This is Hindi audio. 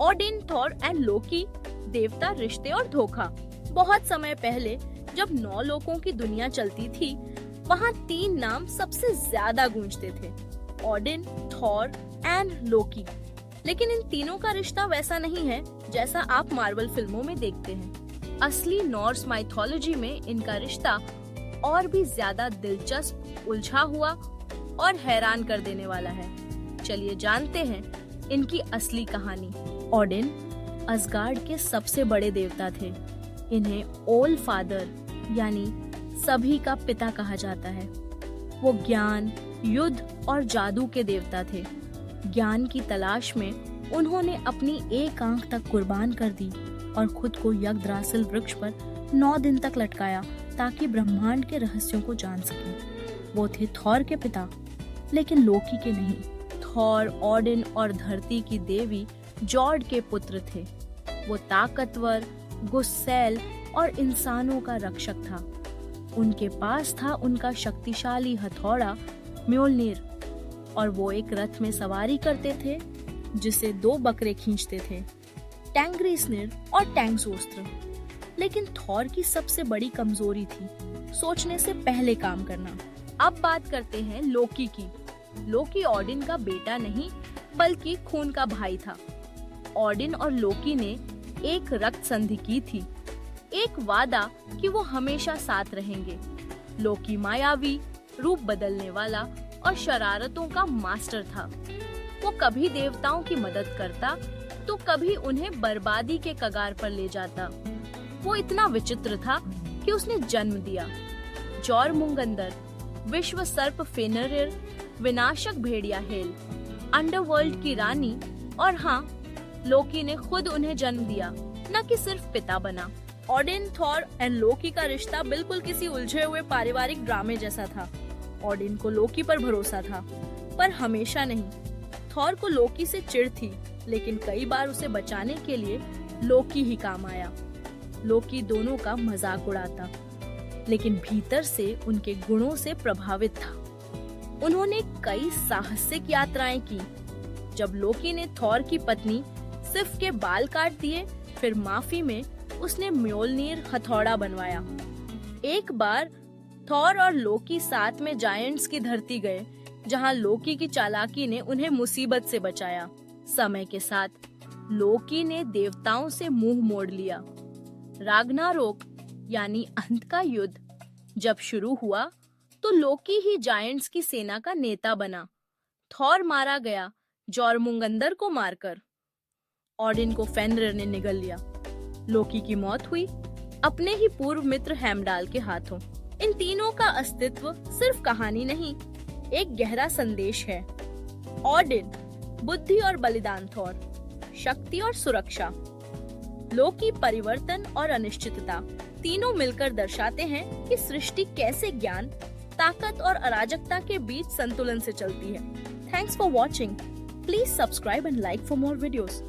ओडिन, थॉर एंड लोकी, देवता, रिश्ते और धोखा। बहुत समय पहले जब 9 लोकों की दुनिया चलती थी, वहाँ 3 नाम सबसे ज्यादा गूंजते थे, ओडिन, थॉर एंड लोकी। लेकिन इन तीनों का रिश्ता वैसा नहीं है जैसा आप मार्वल फिल्मों में देखते हैं। असली नॉर्स माइथोलॉजी में इनका रिश्ता और भी ज्यादा दिलचस्प, उलझा हुआ और हैरान कर देने वाला है। चलिए जानते हैं इनकी असली कहानी। ओडिन असगार्ड के सबसे बड़े देवता थे। इन्हें ओल फादर यानी सभी का पिता कहा जाता है। वो ज्ञान, युद्ध और जादू के देवता थे। ज्ञान की तलाश में उन्होंने अपनी एक आंख तक कुर्बान कर दी और खुद को यग्द्रासिल वृक्ष पर 9 दिन तक लटकाया ताकि ब्रह्मांड के रहस्यों को जान सकें। वो थे थॉर के पिता, लेकिन लोकी के नहीं। थॉर ओडिन और धरती की देवी जॉर्ड के पुत्र थे। वो ताकतवर, गुस्सैल और इंसानों का रक्षक था। उनके पास था उनका शक्तिशाली हथौड़ा म्योल्निर, और वो एक रथ में सवारी करते थे जिसे 2 बकरे खींचते थे, टैंग्रीस्निर और टैंग्सोस्त्र। लेकिन थॉर की सबसे बड़ी कमजोरी थी सोचने से पहले काम करना। अब बात करते हैं लोकी की। लोकी ओडिन का बेटा नहीं बल्कि खून का भाई था। ओडिन और लोकी ने एक रक्त संधि की थी, एक वादा कि वो हमेशा साथ रहेंगे। लोकी मायावी, रूप बदलने वाला और शरारतों का मास्टर था। वो कभी देवताओं की मदद करता तो कभी उन्हें बर्बादी के कगार पर ले जाता। वो इतना विचित्र था कि उसने जन्म दिया जॉरमुंगंदर, विश्व सर्प फेनरिर, विनाशक भेड़िया हेल, अंडरवर्ल्ड की रानी। और हाँ, लोकी ने खुद उन्हें जन्म दिया, न कि सिर्फ पिता बना। ओडिन, थॉर एंड लोकी का रिश्ता बिल्कुल किसी उलझे हुए पारिवारिक ड्रामे जैसा था। ओडिन को लोकी पर भरोसा था, पर हमेशा नहीं। थॉर को लोकी से चिढ़ थी, लेकिन कई बार उसे बचाने के लिए लोकी ही काम आया। लोकी दोनों का मजाक उड़ाता, लेकिन भीतर से उनके गुणों से प्रभावित था। उन्होंने कई साहसिक यात्राएं की। जब लोकी ने थॉर की पत्नी सिफ के बाल काट दिए, फिर माफी में उसने म्योल्निर हथौड़ा बनवाया। एक बार थॉर और लोकी साथ में जायंट्स की धरती गए, जहां लोकी की चालाकी ने उन्हें मुसीबत से बचाया। समय के साथ लोकी ने देवताओं से मुंह मोड़ लिया। राग्नारोक यानी अंत का युद्ध जब शुरू हुआ तो लोकी ही जायंट्स की सेना का नेता बना। थॉर मारा गया जॉरमुंगंदर को मारकर। ओडिन को फेनरिर ने निगल लिया। लोकी की मौत हुई अपने ही पूर्व मित्र हेमडाल के हाथों। इन तीनों का अस्तित्व सिर्फ कहानी नहीं, एक गहरा संदेश है। ओडिन बुद्धि और बलिदान, थॉर शक्ति और सुरक्षा, लोकी परिवर्तन और अनिश्चितता। तीनों मिलकर दर्शाते हैं कि सृष्टि कैसे ज्ञान, ताकत और अराजकता के बीच संतुलन से चलती है। Thanks for watching. Please subscribe and like for more videos.